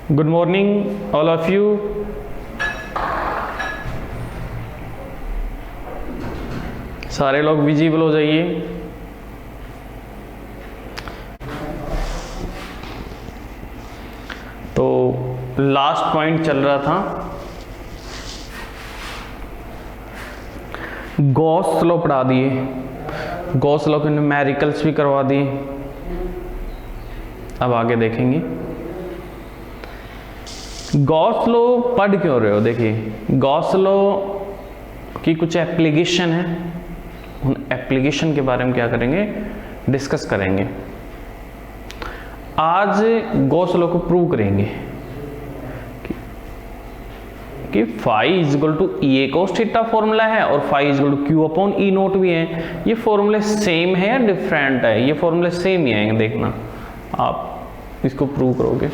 Good morning, all of you. सारे लोग visible हो जाइए। तो लास्ट पॉइंट चल रहा था, गॉस लॉ पढ़ा दिए, गॉस लॉ के न्यूमेरिकल्स भी करवा दिए। अब आगे देखेंगे गॉस लॉ पढ़ क्यों रहे हो। देखिए गॉस लॉ की कुछ एप्लीकेशन है, उन एप्लीकेशन के बारे में क्या करेंगे, डिस्कस करेंगे। आज गॉस लॉ को प्रूव करेंगे कि phi is equal to E A cos theta formula है और phi is equal to Q upon E naught भी है। ये फॉर्मूले सेम है या डिफरेंट है? ये फॉर्मूले सेम ही आएंगे, देखना आप इसको प्रूव करोगे।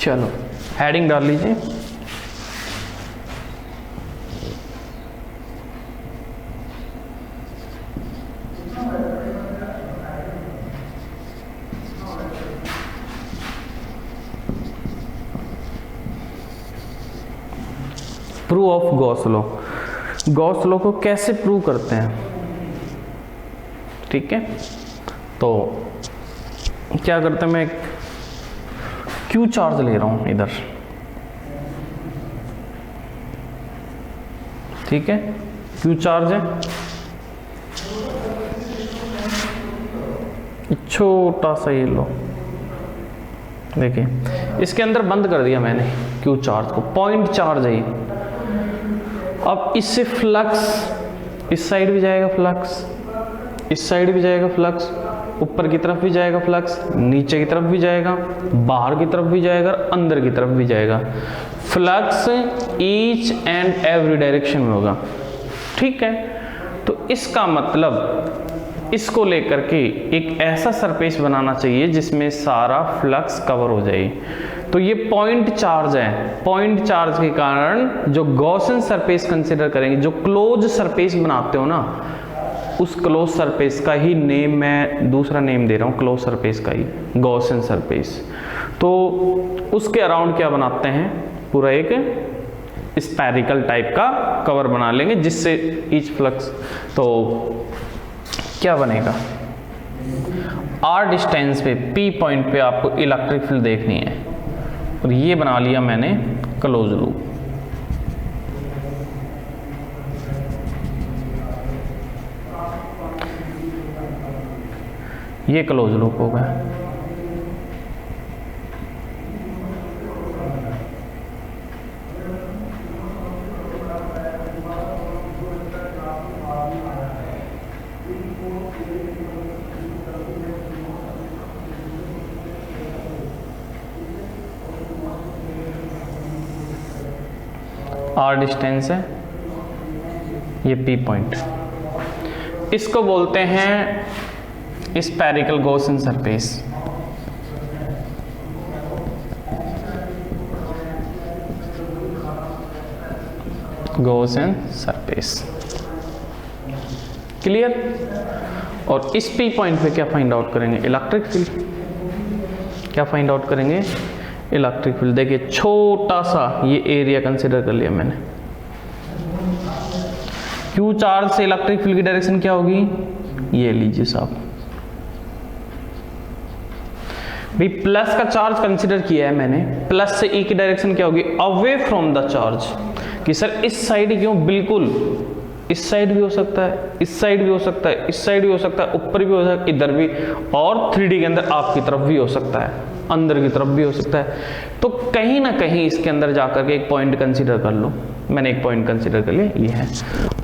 चलो हेडिंग डाल लीजिए। Proof of Gauss law. Gauss law को कैसे प्रूव करते हैं, ठीक है। तो क्या करते हैं, मैं क्यू चार्ज ले रहा हूं इधर, ठीक है। क्यू चार्ज है, छोटा सा ये लो, देखिए इसके अंदर बंद कर दिया मैंने क्यू चार्ज को, पॉइंट चार्ज है ये। अब इससे फ्लक्स इस साइड भी जाएगा, फ्लक्स इस साइड भी जाएगा, फ्लक्स ऊपर की तरफ भी जाएगा, फ्लक्स नीचे की तरफ भी जाएगा, बाहर की तरफ भी जाएगा, अंदर की तरफ भी जाएगा। Flux each and every direction में होगा, ठीक है। तो इसका मतलब इसको लेकर के एक ऐसा सरफेस बनाना चाहिए जिसमें सारा फ्लक्स कवर हो जाए। तो ये पॉइंट चार्ज है, पॉइंट चार्ज के कारण जो गॉसियन सरफेस कंसीडर करेंगे, जो क्लोज सरफेस बनाते हो ना, उस क्लोज सरफेस का ही नेम मैं दूसरा नेम दे रहा हूँ, क्लोज सरफेस का ही गॉसियन सरफेस। तो उसके अराउंड क्या बनाते हैं, पूरा एक स्फेरिकल टाइप का कवर बना लेंगे जिससे ईच फ्लक्स, तो क्या बनेगा, आर डिस्टेंस पे पी पॉइंट पे आपको इलेक्ट्रिक फील्ड देखनी है, और ये बना लिया मैंने क्लोज लूप। ये क्लोज लूप हो गया। आर डिस्टेंस है, ये पी पॉइंट, इसको बोलते हैं spherical Gaussian surface. Gaussian surface, clear. और इस पी पॉइंट पे क्या फाइंड आउट करेंगे, इलेक्ट्रिक फील्ड। क्या फाइंड आउट करेंगे, इलेक्ट्रिक फील्ड। देखिए छोटा सा ये एरिया कंसिडर कर लिया मैंने। क्यू चार्ज से इलेक्ट्रिक फील्ड की डायरेक्शन क्या होगी, ये लीजिए साहब, भी प्लस का चार्ज कंसिडर किया है मैंने, प्लस से ई की डायरेक्शन क्या होगी, अवे फ्रॉम द चार्ज। कि सर इस साइड क्यों, बिल्कुल इस साइड भी हो सकता है, इस साइड भी हो सकता है, इस साइड भी हो सकता है, ऊपर भी हो सकता है, इधर भी, और 3D के अंदर आपकी तरफ भी हो सकता है। अंदर की तरफ भी हो सकता है। तो कहीं ना कहीं इसके अंदर जाकर के एक पॉइंट कंसीडर कर लो। मैंने एक पॉइंट कंसीडर कर लिया, ये है,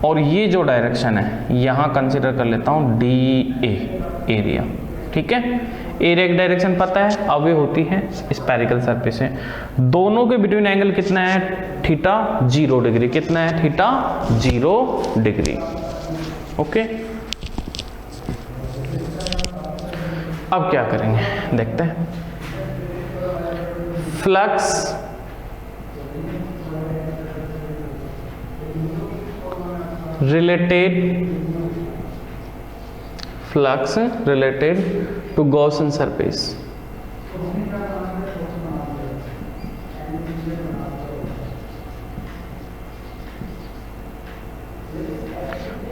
और ये जो डायरेक्शन है यहाँ कंसीडर कर लेता हूँ DA एरिया। ठीक है, एरिया की डायरेक्शन पता है, अब ये होती है स्फेरिकल सरफेस है। दोनों के बिटवीन एंगल कितना है, थीटा 0 डिग्री। कितना है, थीटा 0 डिग्री। ओके, अब क्या करेंगे देखते हैं। Flux related to Gaussian surface.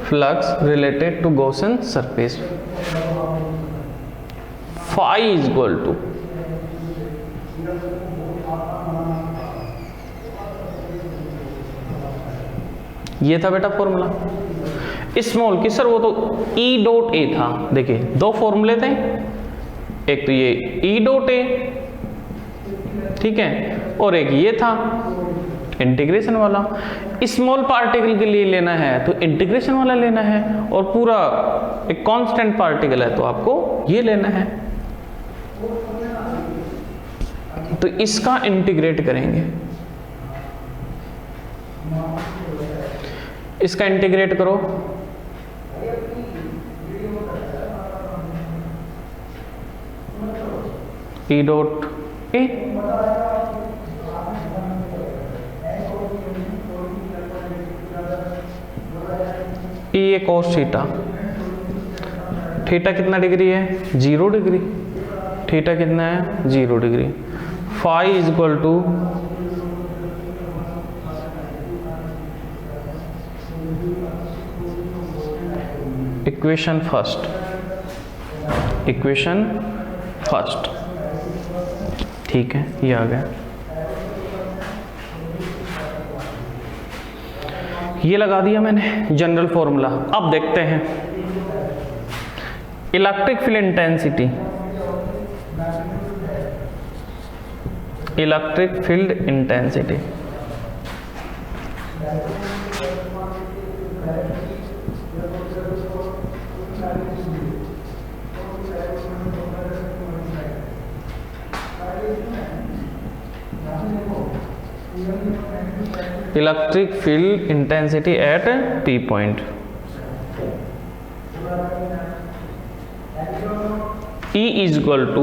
Flux related to Gaussian surface. Phi is equal to ये था बेटा फॉर्मूला स्मॉल की। सर वो तो E डॉट ए था। देखिए दो फॉर्मूले थे, एक तो ये E डॉट ए, ठीक है, और एक ये था इंटीग्रेशन वाला। स्मॉल पार्टिकल के लिए लेना है तो इंटीग्रेशन वाला लेना है, और पूरा एक कांस्टेंट पार्टिकल है तो आपको ये लेना है। तो इसका इंटीग्रेट करेंगे, इसका इंटीग्रेट करो। E डॉट ए, ये cos थीटा, थीटा कितना डिग्री है, 0 डिग्री। थीटा कितना है, 0 degree. Phi is equal to equation first, ठीक है, ये आ गया। ये लगा दिया मैंने जनरल फॉर्मूला। अब देखते हैं electric field intensity. Electric field intensity electric field intensity at P point. E is equal to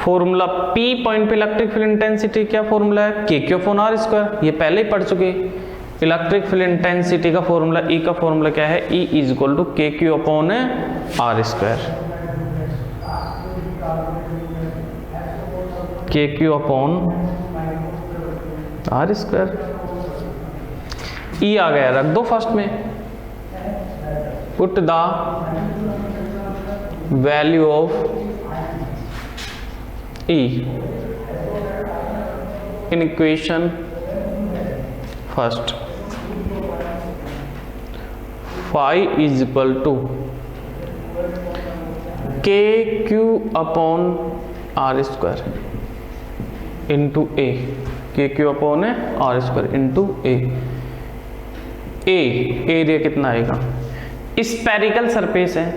formula P point पे इलेक्ट्रिक फील्ड इंटेंसिटी क्या फॉर्मूला है, KQ/R²। ये पहले ही पढ़ चुके। इलेक्ट्रिक फील्ड इंटेंसिटी का फॉर्मूला, E का फॉर्मूला क्या है, E is equal to KQ/R²। KQ/R²। E आ गया, रख दो फर्स्ट में। Put the value of E in equation first. Phi is equal to KQ/R² into A। KQ/R² into A। Area कितना आएगा, स्फेरिकल सरफेस है।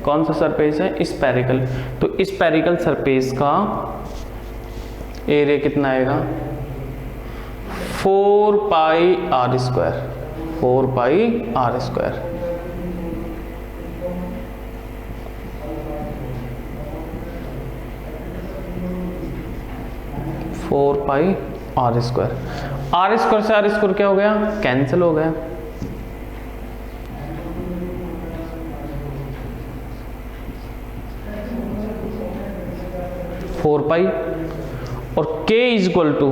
कौन सा सरफेस है, स्फेरिकल। तो स्फेरिकल सरफेस का एरिया कितना आएगा, 4πr²। 4πr²। R² से R² क्या हो गया, कैंसिल हो गया। फोर पाई और K is equal to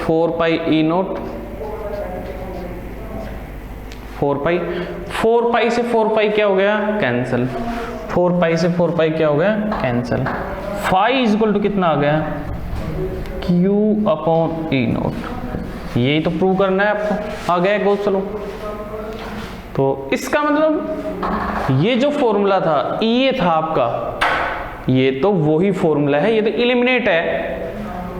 4πe0। 4π से 4π क्या हो गया, कैंसिल। 4π से 4π क्या हो गया, cancel. Phi is equal to कितना आ गया, Q/E0। यही तो प्रूव करना है आपको। आ गया गॉस लॉ। तो इसका मतलब ये जो फॉर्मूला था ये था आपका, ये तो वही फॉर्मूला है, ये तो एलिमिनेट है।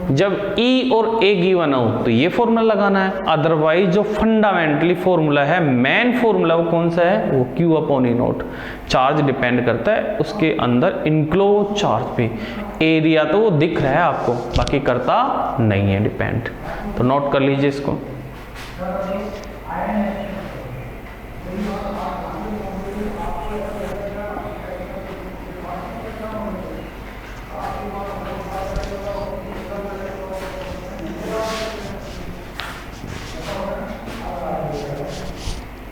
जब E और A गिवन हो तो ये फॉर्मूला लगाना है, अदरवाइज जो फंडामेंटली फॉर्मूला है, मेन फॉर्मूला वो कौन सा है, वो Q upon E not. Charge depend करता है उसके अंदर इनक्लोज चार्ज पे। एरिया तो वो दिख रहा है आपको, बाकी करता नहीं है डिपेंड। तो नोट कर लीजिए इसको।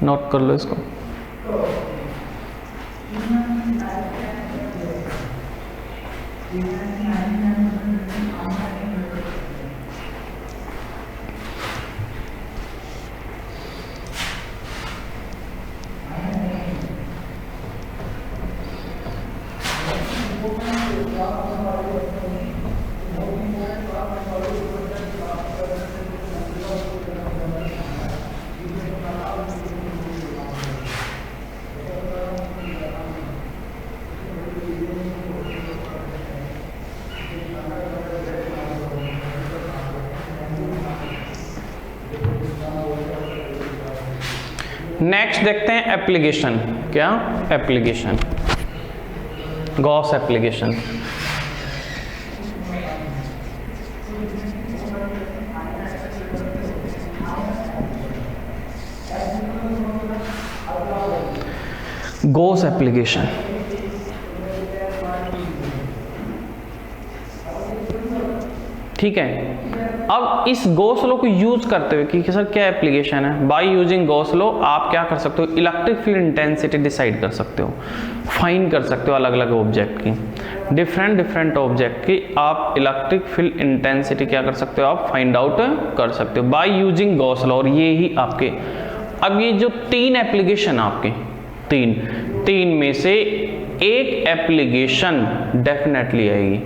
नोट कर लो इसको। नेक्स्ट देखते हैं एप्लीकेशन। क्या application, Gauss application. Gauss application ठीक है। अब इस गॉस लॉ को यूज करते हुए कि सर क्या एप्लीकेशन है, बाय यूजिंग गॉस लॉ आप क्या कर सकते हो, इलेक्ट्रिक फील्ड इंटेंसिटी डिसाइड कर सकते हो, फाइंड कर सकते हो अलग अलग ऑब्जेक्ट की, डिफरेंट ऑब्जेक्ट की आप इलेक्ट्रिक फील्ड इंटेंसिटी क्या कर सकते हो, आप फाइंड आउट कर सकते हो बाय यूजिंग गॉस लॉ। और ये ही आपके, अब ये जो तीन एप्लीकेशन आपके, तीन में से एक एप्लीकेशन डेफिनेटली आएगी।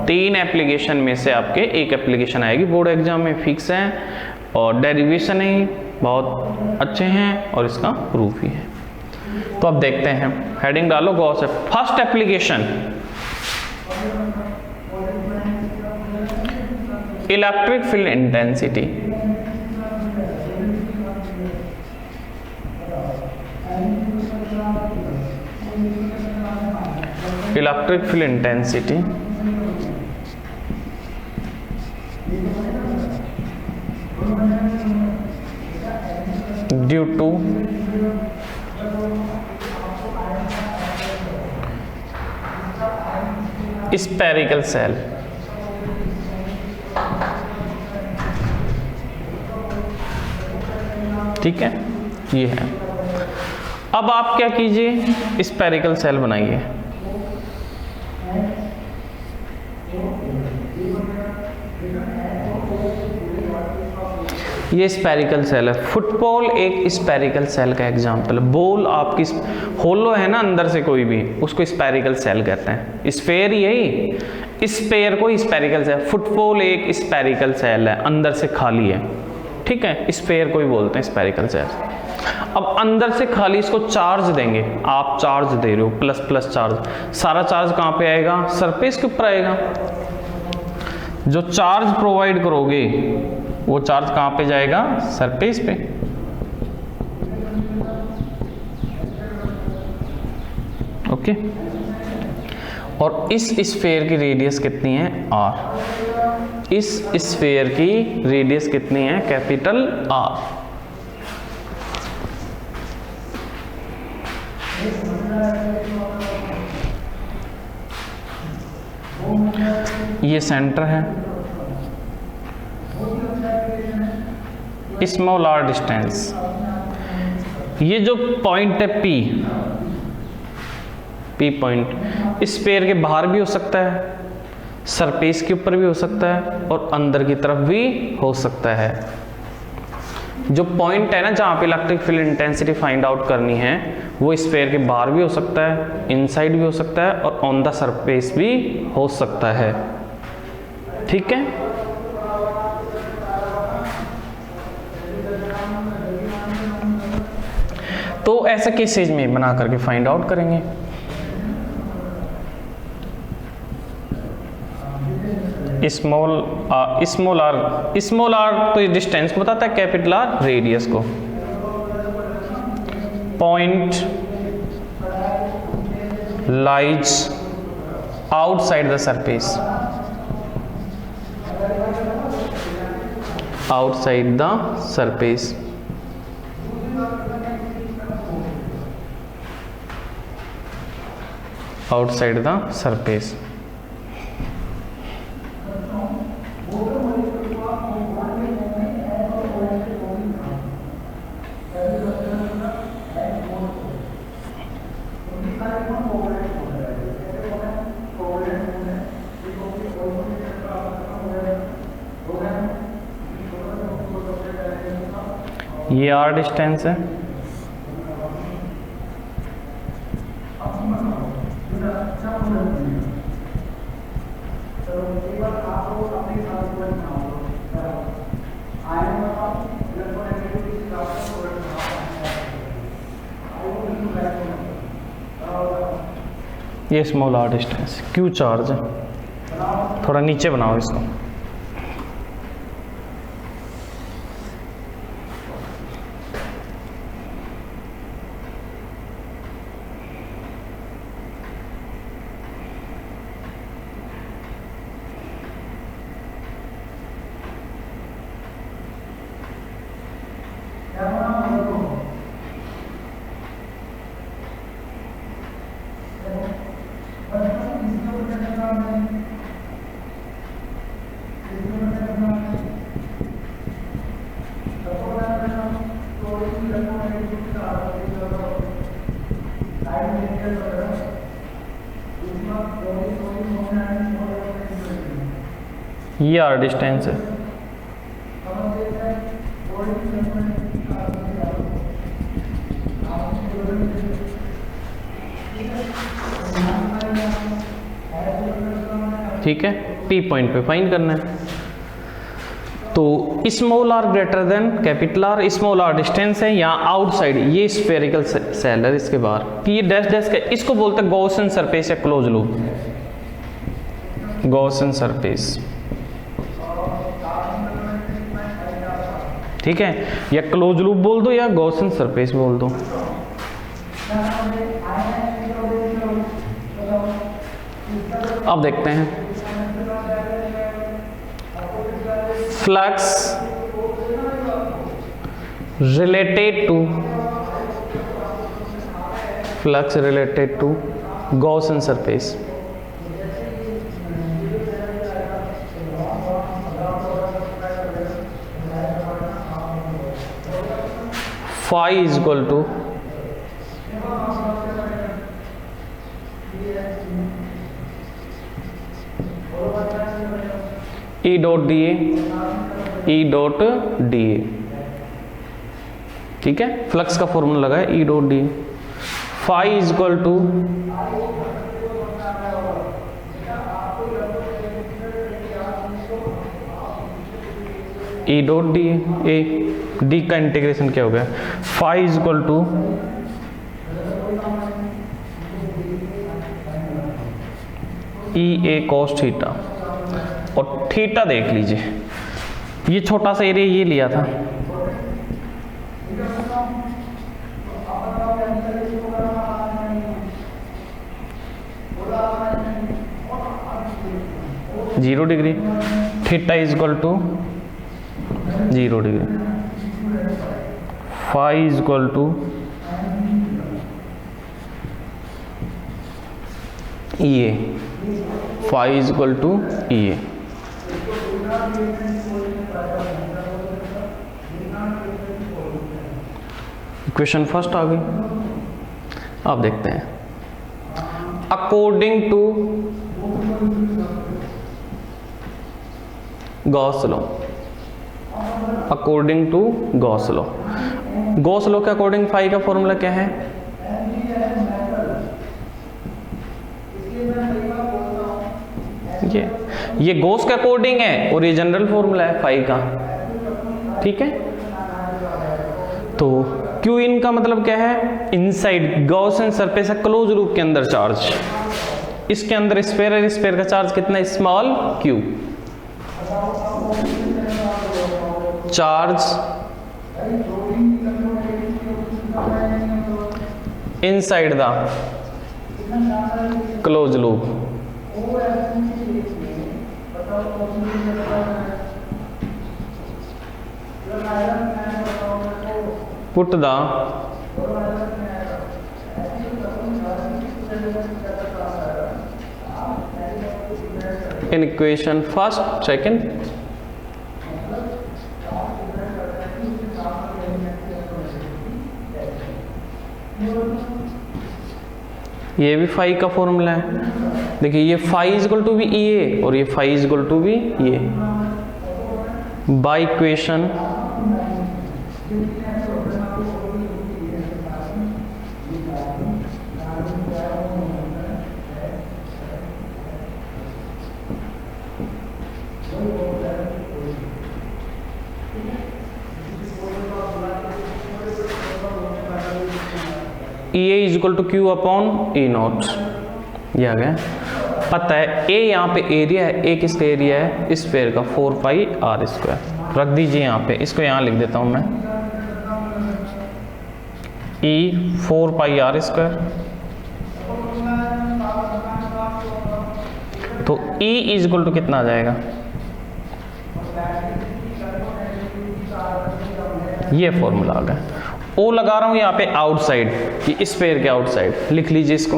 तीन एप्लीकेशन में से आपके एक एप्लीकेशन आएगी, बोर्ड एग्जाम में फिक्स है, और डेरिवेशन ही बहुत अच्छे हैं और इसका प्रूफ ही है। तो अब देखते हैं, हेडिंग डालो Gauss. First application electric field intensity. Electric field intensity due to spherical shell. ठीक है, ये है। अब आप क्या कीजिए, स्फेरिकल सेल बनाइए। ये स्फेरिकल सेल है। फुटबॉल एक स्फेरिकल सेल का एग्जांपल है। बॉल आपकी होलो है ना अंदर से कोई भी, उसको स्फेरिकल सेल कहते हैं। स्फेयर यही, स्फेयर को स्फेरिकल सेल। फुटबॉल एक स्फेरिकल सेल है, अंदर से खाली है। ठीक है, स्फेयर को ही बोलते हैं स्फेरिकल सेल। अब अंदर से खाली, इसको चार्ज देंगे, आप चार्ज दे रहे हो, प्लस प्लस चार्ज। सारा चार्ज कहाँ पे आएगा, सरफेस के ऊपर आएगा। जो चार्ज प्रोवाइड करोगे वो चार्ज कहाँ पे जाएगा, सरफेस पे। ओके, और इस स्फीयर की रेडियस कितनी है, r। इस स्फीयर की रेडियस कितनी है, कैपिटल R। ये सेंटर है, स्मॉल r डिस्टेंस। ये जो पॉइंट है P पॉइंट, स्फीयर के बाहर भी हो सकता है, सरफेस के ऊपर भी हो सकता है, और अंदर की तरफ भी हो सकता है। जो पॉइंट है ना जहाँ पे electric field intensity find out करनी है, वो स्फीयर के बाहर भी हो सकता है, इनसाइड भी हो सकता है, और ऑन द सरफेस भी हो सकता है। ठीक है, तो ऐसे केसेज में बना करके फाइंड आउट करेंगे। स्मॉल आर तो डिस्टेंस को बताता है, कैपिटल आर रेडियस को। Point lies outside the surface, outside the surface. Outside the surface. ये आर डिस्टेंस है, ये small R distance. Q charge है, थोड़ा नीचे बनाओ इसको। ये आर डिस्टेंस है, ठीक है। टी पॉइंट पे फाइंड करना है। तो small R greater than capital R, small R distance है यहाँ आउटसाइड, ये स्फेरिकल सेल है इसके बाहर। ये डैश डैश का, इसको बोलते हैं गॉसियन सरफेस या क्लोज लूप, गॉसियन सरफेस, ठीक है। या क्लोज लूप बोल दो या गॉसियन सरफेस बोल दो। अब देखते हैं flux related to Gaussian surface. Phi is equal to E dot D A, ठीक है। फ्लक्स का फॉर्मूला लगा है E dot D A. Phi is equal to E dot D A, D का इंटीग्रेशन क्या हो गया, phi is equal to E A cos theta. और थीटा देख लीजिए, ये छोटा सा एरिया ये लिया था, zero degree. Theta is equal to 0 degree. Phi is equal to E A, phi is equal to E A. Equation first आ गई। अब देखते हैं according to Gauss law, according to Gauss law, Gauss law के according phi का formula क्या है, ये गॉस के अकॉर्डिंग है और ये जनरल फॉर्मूला है फाई का, ठीक है। तो क्यू इन का मतलब क्या है, इनसाइड गॉसियन सरफेस है क्लोज लूप के अंदर चार्ज, इसके अंदर स्फीयर है, स्फीयर का चार्ज कितना है, small Q, charge inside the close loop, put the in equation first, second, ये भी फाई का फॉर्मूला है, देखिए ये phi is equal to B A और ये phi is equal to B A, by equation E A is equal to Q upon A naught, ये आ गया। पता है ए यहाँ पे एरिया है, ए किसका एरिया है, इस स्फीयर का 4 पाई आर स्क्वायर, रख दीजिए यहाँ पे, इसको यहाँ लिख देता हूँ मैं, E 4 पाई आर स्क्वायर, तो E इज इक्वल टू कितना आ जाएगा, ये फॉर्मूला आ गया। ओ लगा रहा हूं यहाँ पे आउटसाइड, कि इस पेयर के आउटसाइड, लिख लीजिए इसको,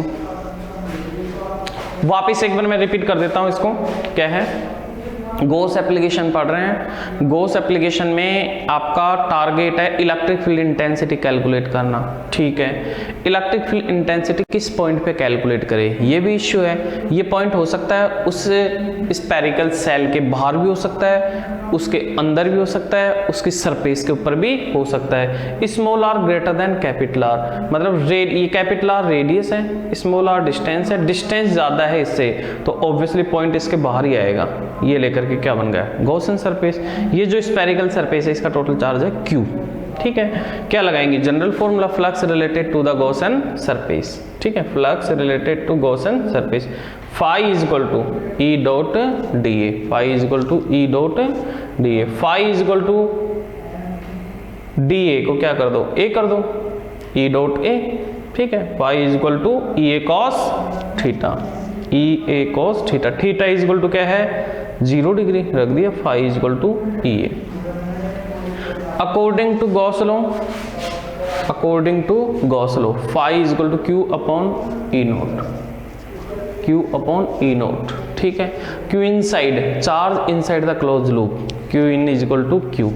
वापस एक बार मैं रिपीट कर देता हूं इसको, क्या है, गोस एप्लीकेशन पढ़ रहे हैं, गोस एप्लीकेशन में आपका टारगेट है इलेक्ट्रिक फील्ड इंटेंसिटी कैलकुलेट करना, ठीक है, इलेक्ट्रिक फील्ड इंटेंसिटी किस पॉइंट पे कैलकुलेट करें, ये भी इश्यू है, ये पॉइंट हो सकता है उस स्फेरिकल सेल के बाहर भी हो सकता है, उसके अंदर भी हो सकता है, उसकी सरफेस के ऊपर भी हो सकता है। Small R greater than capital R, मतलब ये कैपिटल आर रेडियस है, स्मॉल आर डिस्टेंस है, डिस्टेंस ज्यादा है इससे, तो ऑब्वियसली पॉइंट इसके बाहर ही आएगा, ये लेकर के क्या बन गया, गॉसियन सरफेस। ये जो स्फेरिकल सरफेस है इसका टोटल चार्ज है Q, ठीक है। क्या लगाएंगे, general formula flux related to the Gaussian surface, ठीक है, flux related to Gaussian surface, phi is equal to E dot D A, phi is equal to E dot D A, phi is equal to D A को क्या कर दो, ए कर दो, E dot A, ठीक है, phi is equal to E A cos theta, E A cos theta, theta is equal to क्या है 0 डिग्री, रख दिया, phi is equal to E A. According to Gauss law, according to Gauss law, phi is equal to Q upon E naught, Q upon E naught, ठीक है। Q inside, charge inside the close loop, Q in is equal to Q,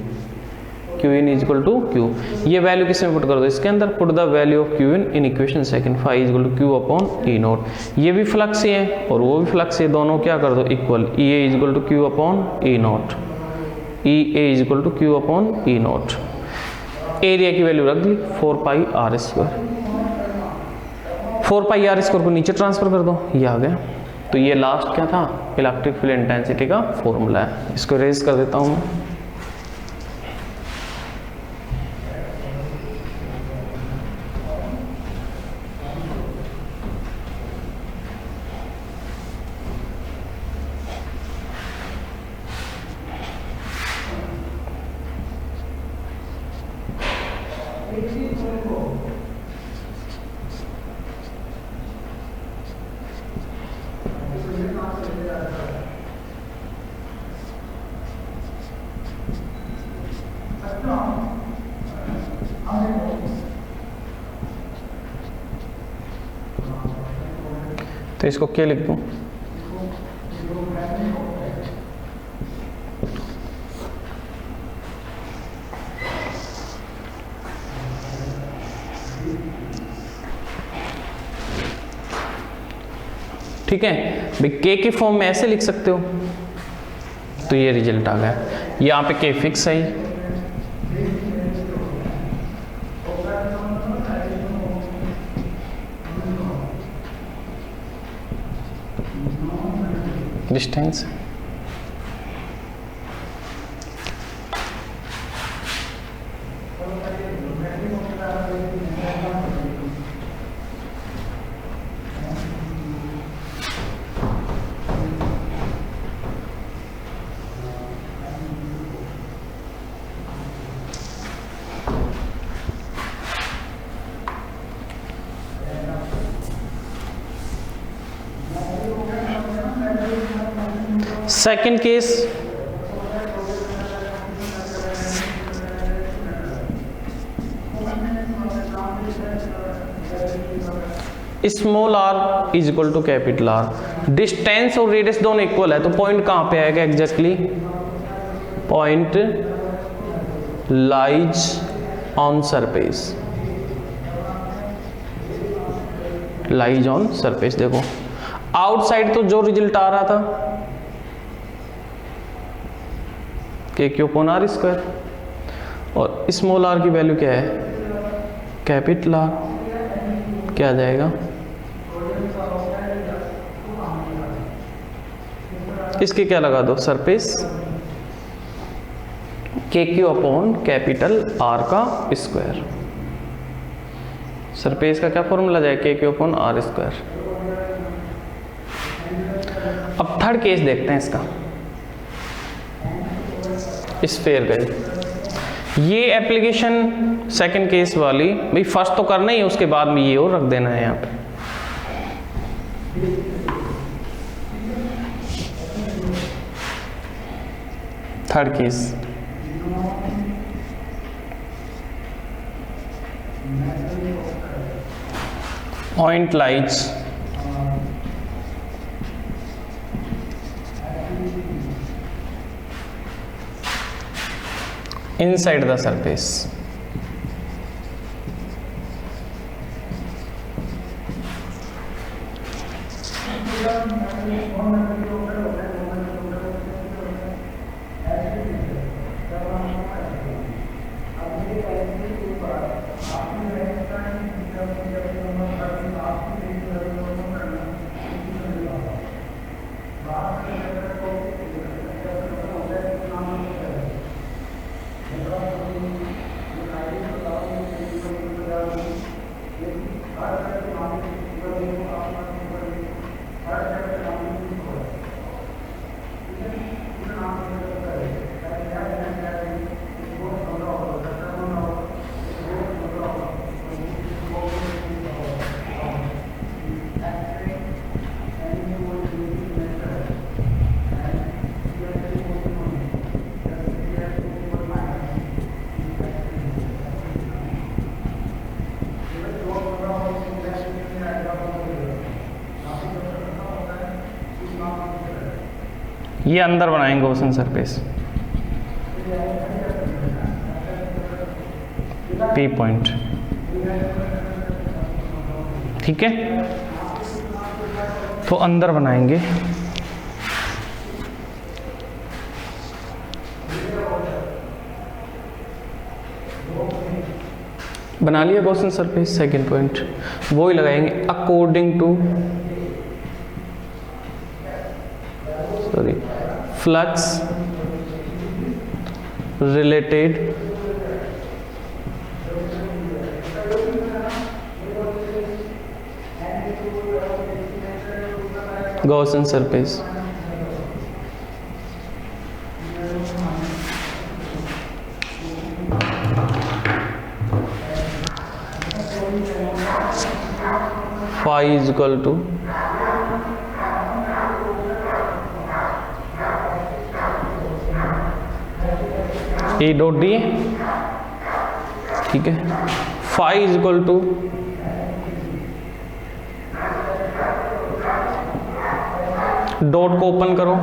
Q in is equal to Q, ये value किसमें put कर दो, इसके अंदर, put the value of Q in equation second, phi is equal to Q upon E naught, ये भी flux ही है और वो भी फ्लक्स है, दोनों क्या कर दो equal, E A is equal to Q upon E naught, E A is equal to Q upon E naught, area की वैल्यू रख दी 4 pi R square, 4 pi R square को नीचे ट्रांसफर कर दो, ये आ गया। तो ये लास्ट क्या था, इलेक्ट्रिक फील्ड इंटेंसिटी का फॉर्मूला है, इसको रेज कर देता हूं मैं, तो इसको क्या लिख दूं, ठीक है भाई, के के फॉर्म में ऐसे लिख सकते हो, तो ये रिजल्ट आ गया, यहाँ पे के फिक्स है, distance, second case, small r is equal to capital R, distance और रेडियस दोनों इक्वल है, तो पॉइंट कहां पे आएगा exactly? Point lies on surface, lies on surface. देखो आउटसाइड तो जो रिजल्ट आ रहा था के क्यू अपॉन आर स्क्वायर, और स्मॉल r की वैल्यू क्या है? Capital R। क्या आ जाएगा? इसके क्या लगा दो? सरफेस के क्यू अपॉन कैपिटल R का स्क्वायर। सरफेस का क्या फॉर्मूला जाए? के क्यू अपॉन R स्क्वायर। अब थर्ड केस देखते हैं इसका, स्फीयर गई। ये एप्लीकेशन सेकंड केस वाली, भाई फर्स्ट तो करना ही है, उसके बाद में ये और रख देना है यहाँ पे। Third case, point lies inside the surface, ये अंदर बनाएंगे गॉसियन सरफेस, पी पॉइंट, ठीक है। तो अंदर बनाएंगे, बना लिया गॉसियन सरफेस। सेकंड पॉइंट वो ही लगाएंगे, according to flux related Gaussian surface. Phi is equal to A dot D, ठीक है। Phi is equal to dot को ओपन करो,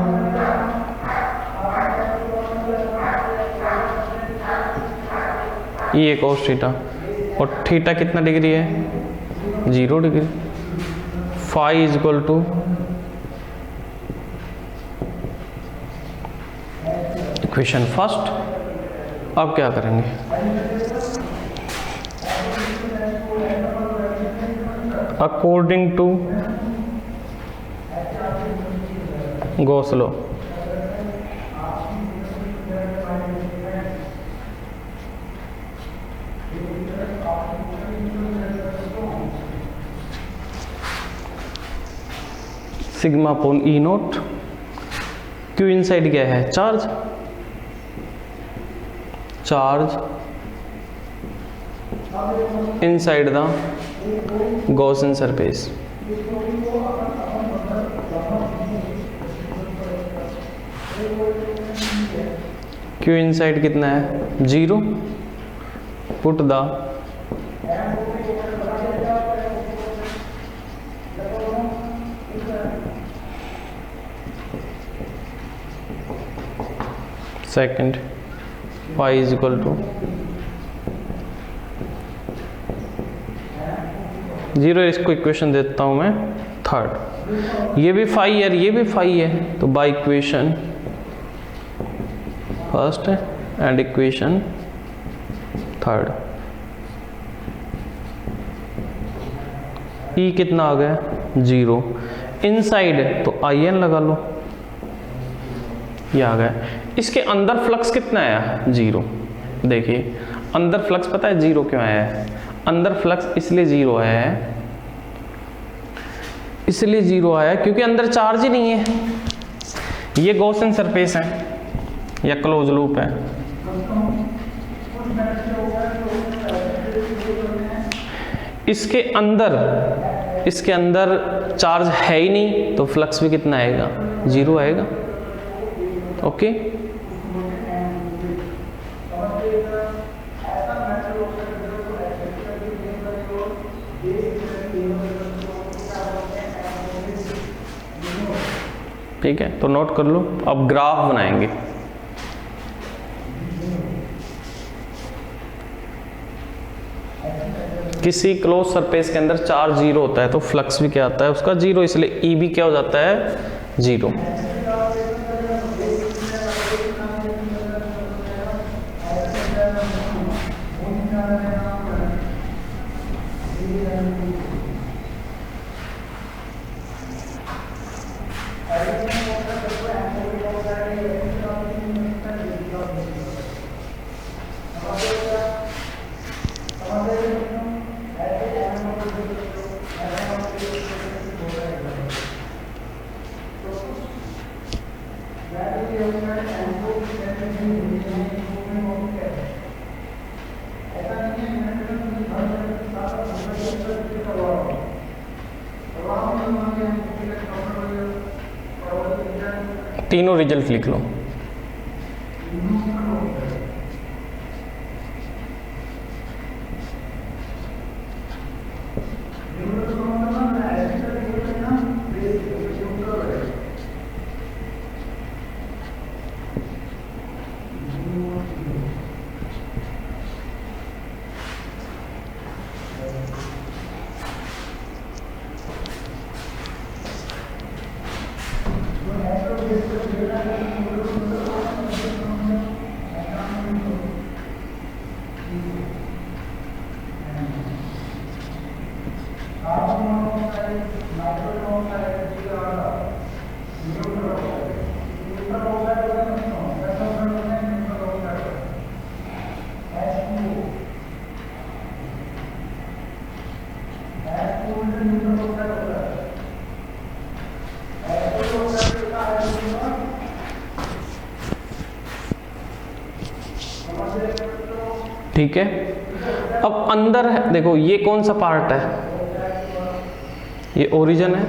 ये cos थीटा, और थीटा कितना डिग्री है? 0 degree. Phi is equal to equation first. अब क्या करेंगे? According to Gauss law, sigma upon E naught, Q inside क्या है? Charge, charge inside the Gaussian surface। Q inside कितना है 0, put the second y is equal to 0, इसको equation देता हूं मैं थर्ड। ये भी फाई है, ये भी फाई है, तो by equation first and equation third E कितना आ गया 0, इनसाइड तो IN लगा लो, ये आ गया। इसके अंदर फ्लक्स कितना आया 0। देखिए अंदर फ्लक्स पता है 0 क्यों आया है? अंदर फ्लक्स इसलिए 0 आया है, इसलिए 0 आया क्योंकि अंदर चार्ज ही नहीं है। ये गॉसियन सरफेस है या क्लोज लूप है, इसके अंदर चार्ज है ही नहीं, तो फ्लक्स भी कितना आएगा 0 आएगा। ओके, ठीक है, तो नोट कर लो। अब ग्राफ बनाएंगे। किसी क्लोज सरफेस के अंदर चार्ज 0 होता है तो फ्लक्स भी क्या आता है उसका 0, इसलिए E भी क्या हो जाता है 0। तीनों रिजल्ट लिख लो। ठीक है, अब अंदर है, देखो ये कौन सा पार्ट है, ये ओरिजिन है,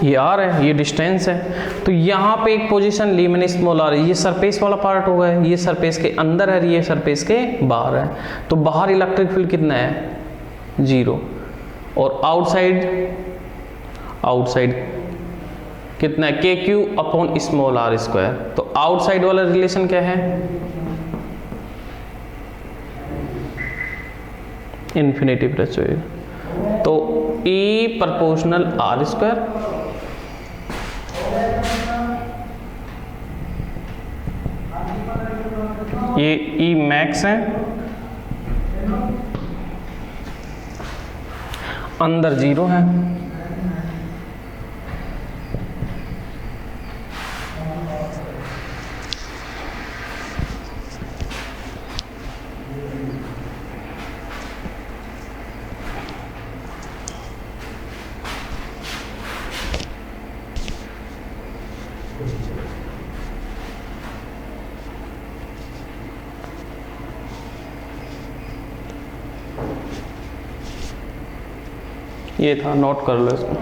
ये R है, ये डिस्टेंस है। तो यहाँ पे एक पोजीशन ली मैंने स्मॉल r, ये सरफेस वाला पार्ट होगा, ये सरफेस के अंदर है, ये सरफेस के बाहर है। तो बाहर इलेक्ट्रिक फील्ड कितना है 0, और आउटसाइड कितना है KQ upon small r square. तो आउटसाइड वाला रिलेशन क्या है इन्फिनिटी पर चाहिए, तो E प्रोपोर्शनल R स्क्वायर, ये E मैक्स है, अंदर 0 है, ये था, नोट कर लो इसको।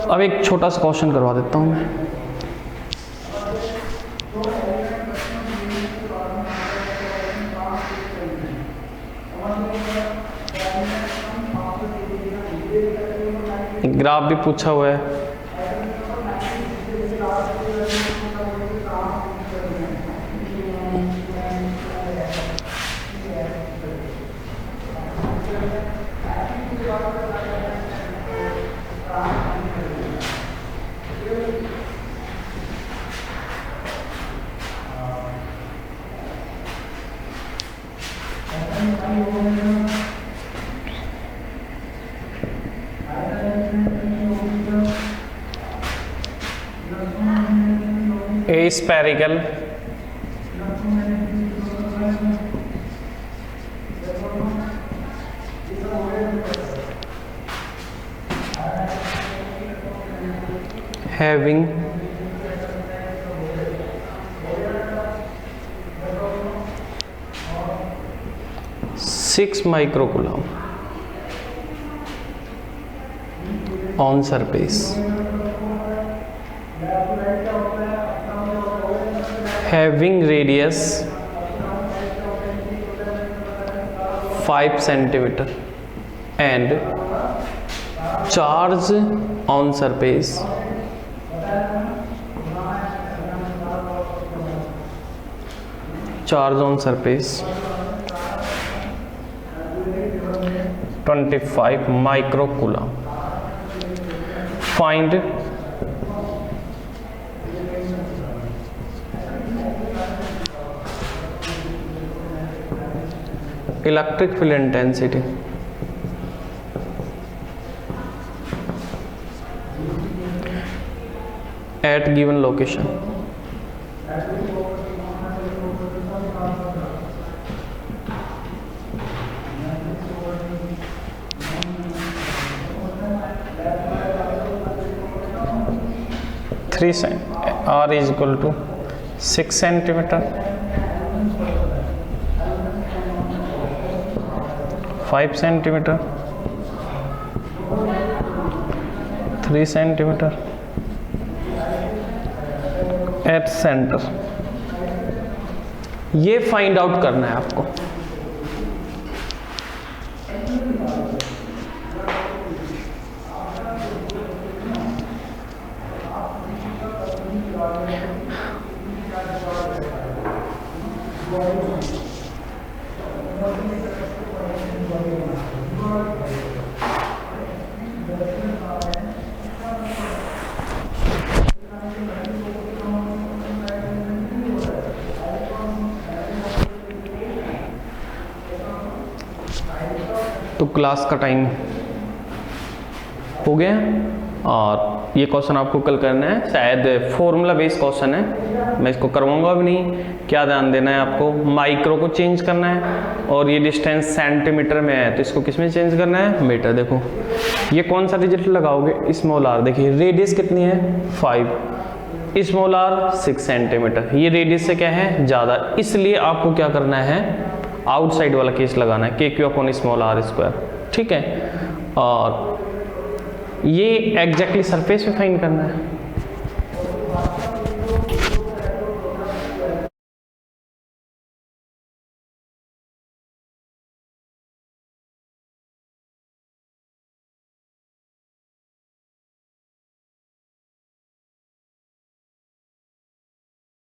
अब एक छोटा सा क्वेश्चन करवा देता हूँ मैं। ग्राफ भी पूछा हुआ है। A spherical having 6 microcoulomb on surface, having radius 5 centimeter and charge on surface charge on surface 25 microcoulomb. Find electric field intensity at given location. R is equal to 6 centimeter, 5 centimeter, 3 centimeter at center. ये find out करना है आपको। तो class का time हो गया और ये क्वेश्चन आपको कल करना है, शायद फॉर्मूला बेस्ड क्वेश्चन है, मैं इसको करवाऊंगा भी नहीं। क्या ध्यान देना है आपको, माइक्रो को चेंज करना है और ये डिस्टेंस सेंटीमीटर में है तो इसको किस में चेंज करना है, मीटर। देखो ये कौन सा रिजल्ट लगाओगे, स्मॉल आर। देखिए रेडियस कितनी है 5, स्मॉल आर 6 सेंटीमीटर, ये रेडियस से क्या है ज़्यादा, इसलिए आपको क्या करना है आउटसाइड वाला केस लगाना है, के Q upon small R square, ठीक है। और ये एग्जैक्टली सरफेस पे फाइंड करना है।